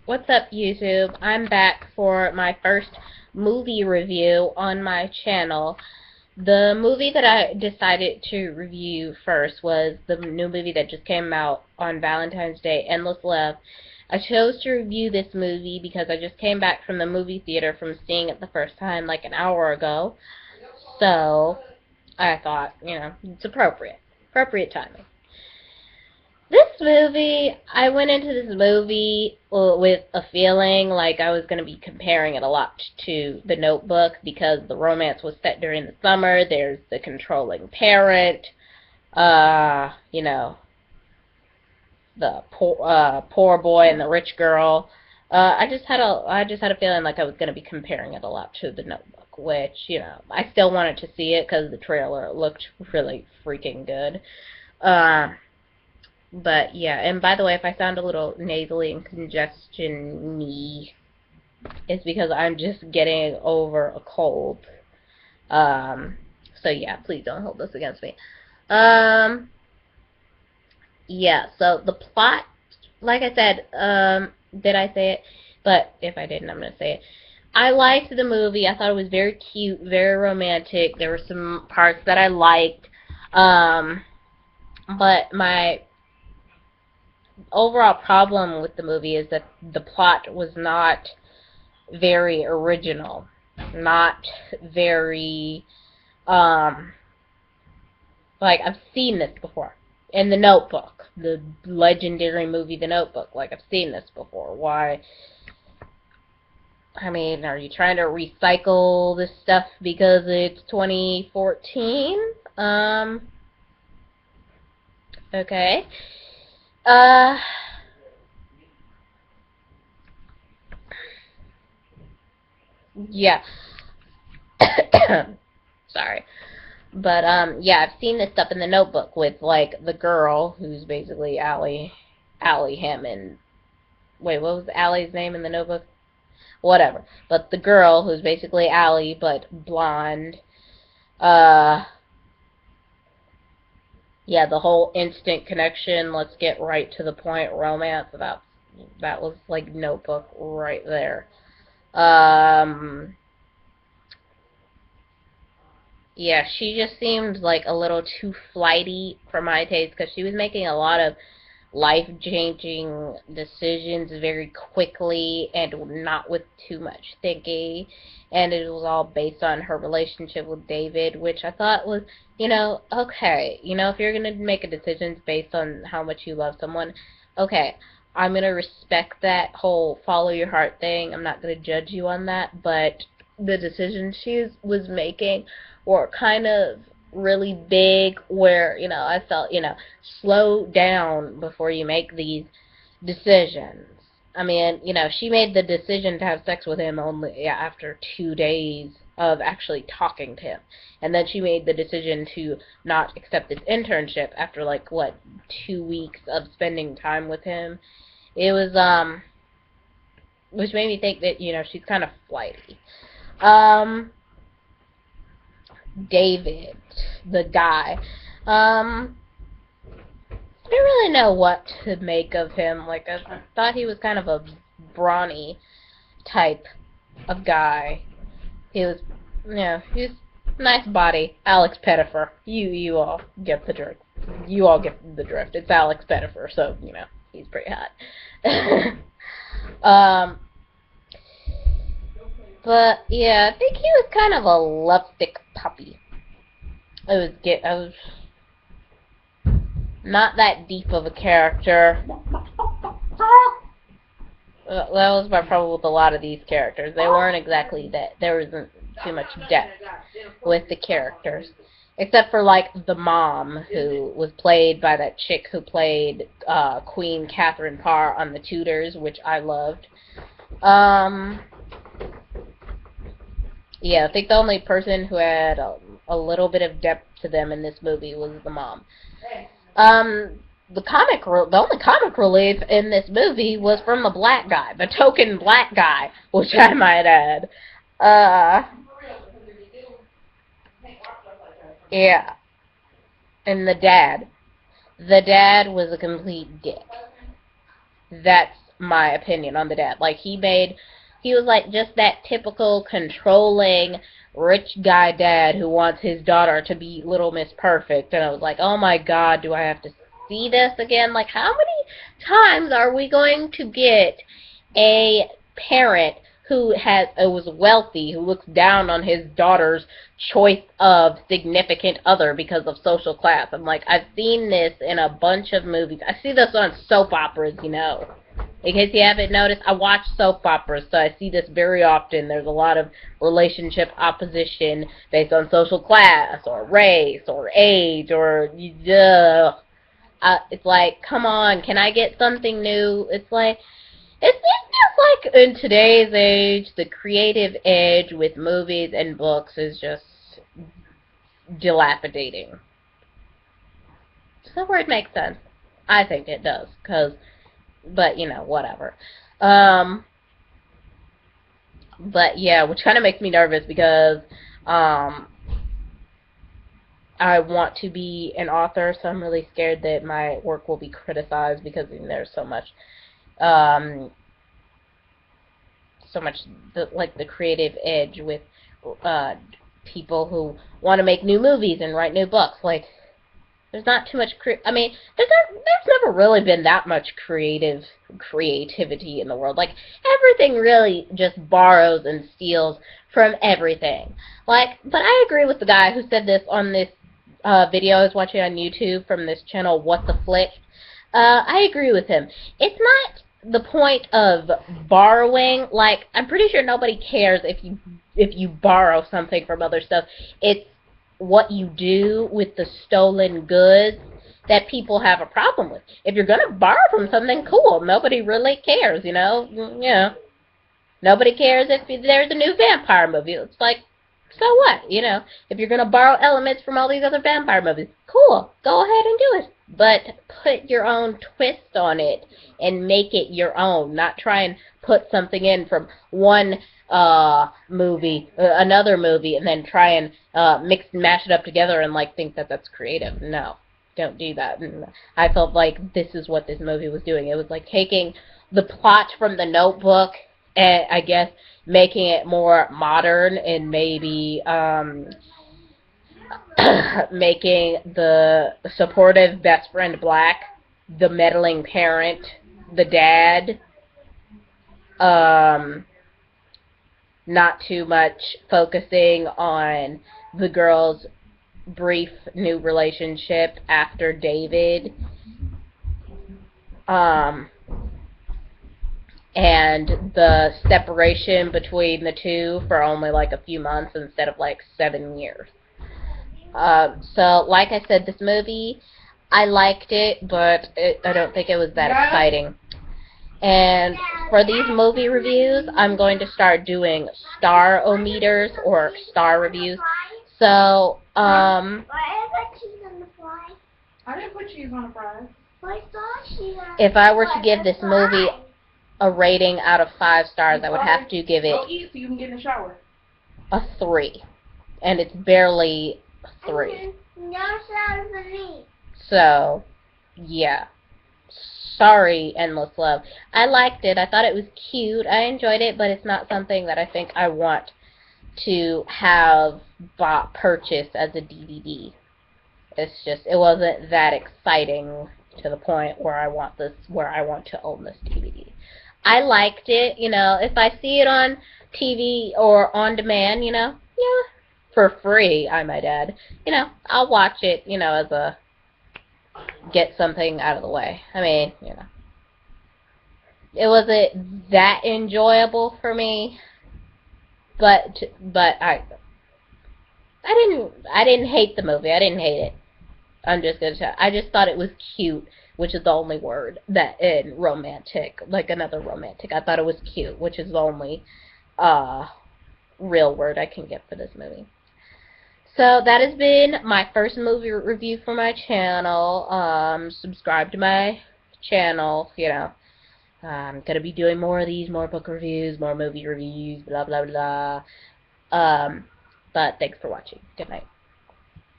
What's up, YouTube? I'm back for my first movie review on my channel. The movie that I decided to review first was the new movie that just came out on Valentine's Day, Endless Love. I chose to review this movie because I just came back from the movie theater from seeing it the first time like an hour ago. So, I thought, it's appropriate. Appropriate timing. This movie, I went into this movie with a feeling like I was going to be comparing it a lot to The Notebook because the romance was set during the summer. There's the controlling parent, uh, you know, the poor boy and the rich girl. I just had a feeling like I was going to be comparing it a lot to The Notebook, which, I still wanted to see it because the trailer looked really freaking good. Uh, But yeah, and by the way, if I sound a little nasally and congestion-y, it's because I'm just getting over a cold. Um, so yeah, please don't hold this against me. Um, yeah, so the plot, like I said, did I say it? But if I didn't, I'm gonna say it. I liked the movie. I thought it was very cute, very romantic. There were some parts that I liked. Um, but my overall problem with the movie is that the plot was not very original, not very like I've seen this before in The Notebook, the legendary movie The Notebook. Like I've seen this before. Why? I mean, are you trying to recycle this stuff because it's 2014? Okay. Uh, yeah. Sorry. But yeah, I've seen this stuff in The Notebook with like the girl who's basically Allie Hammond. Wait, what was Allie's name in The Notebook? Whatever. But the girl who's basically Allie but blonde. Uh, yeah, the whole instant connection, let's get right to the point romance. That was like Notebook right there. Um, yeah, she just seemed like a little too flighty for my taste because she was making a lot of life-changing decisions very quickly and not with too much thinking. And it was all based on her relationship with David, which I thought was, okay, if you're going to make a decision based on how much you love someone, okay, I'm going to respect that whole follow your heart thing. I'm not going to judge you on that, but the decisions she was making were kind of really big where, I felt, slow down before you make these decisions. I mean, she made the decision to have sex with him only after 2 days of actually talking to him. And then she made the decision to not accept this internship after, like, what, 2 weeks of spending time with him. It was, which made me think that, she's kind of flighty. Um, David, the guy. I didn't really know what to make of him. Like, I thought he was kind of a brawny type of guy. He was, he's nice body. Alex Pettifer. You all get the drift. You all get the drift. It's Alex Pettifer, so, he's pretty hot. um, but, yeah, I think he was kind of a lovesick puppy. I was not that deep of a character. That was my problem with a lot of these characters. They weren't exactly that. There wasn't too much depth with the characters. Except for, like, the mom, who was played by that chick who played Queen Catherine Parr on The Tudors, which I loved. Yeah, I think the only person who had a little bit of depth to them in this movie was the mom. The only comic relief in this movie was from the black guy, the token black guy, which I might add. Uh, yeah, and the dad. The dad was a complete dick. That's my opinion on the dad. Like, he was like just that typical controlling rich guy dad who wants his daughter to be Little Miss Perfect. And I was like, oh my god, do I have to see this again? Like, how many times are we going to get a parent who was wealthy, who looks down on his daughter's choice of significant other because of social class? I'm like, I've seen this in a bunch of movies. I see this on soap operas, you know. In case you haven't noticed, I watch soap operas, so I see this very often. There's a lot of relationship opposition based on social class, or race, or age, or it's like, come on, can I get something new? It's just like in today's age, the creative edge with movies and books is just dilapidating. Does that word make sense? I think it does, but you know, whatever. But yeah, which kind of makes me nervous because I want to be an author, so I'm really scared that my work will be criticized because there's so much the creative edge with people who want to make new movies and write new books. Like, there's not too much there's never really been that much creativity in the world. Like, everything really just borrows and steals from everything. Like, but I agree with the guy who said this on this video I was watching on YouTube from this channel, What the Flick. I agree with him. It's not the point of borrowing. Like, I'm pretty sure nobody cares if you borrow something from other stuff. It's what you do with the stolen goods that people have a problem with. If you're gonna borrow from something, cool. Nobody really cares, you know. Nobody cares if there's a new vampire movie. It's like, so what? You know, if you're gonna borrow elements from all these other vampire movies, cool. Go ahead and do it. But put your own twist on it and make it your own. Not try and put something in from one movie, another movie, and then try and mix and mash it up together and like think that that's creative. No, don't do that. And I felt like this is what this movie was doing. It was like taking the plot from The Notebook and, I guess, making it more modern and maybe making the supportive best friend black, the meddling parent the dad, not too much focusing on the girl's brief new relationship after David, and the separation between the two for only like a few months instead of like 7 years. So, like I said, this movie, I liked it, but I don't think it was that exciting. And for these movie reviews, I'm going to start doing star-o-meters or star reviews. So, Why did I put cheese on the fry? I didn't put cheese on the fries. I saw cheese on if I were to give this movie a rating out of 5 stars, I would have to give it Go eat so you can get in the shower. a 3. And it's barely 3. No sound for me. So, yeah. Sorry, Endless Love. I liked it. I thought it was cute. I enjoyed it, but it's not something that I think I want to have purchased as a DVD. It's just, it wasn't that exciting to the point where I want to own this DVD. I liked it, you know, if I see it on TV or on demand, you know, yeah, for free, I might add, you know, I'll watch it, you know, as a get something out of the way. I mean, you know, it wasn't that enjoyable for me, but I didn't hate the movie. I didn't hate it. I'm just gonna tell. I just thought it was cute, which is the only word that in romantic, like another romantic. I thought it was cute, which is the only real word I can get for this movie. So that has been my first movie review for my channel. Subscribe to my channel, you know. I'm going to be doing more of these, more book reviews, more movie reviews, blah, blah, blah. But thanks for watching. Good night.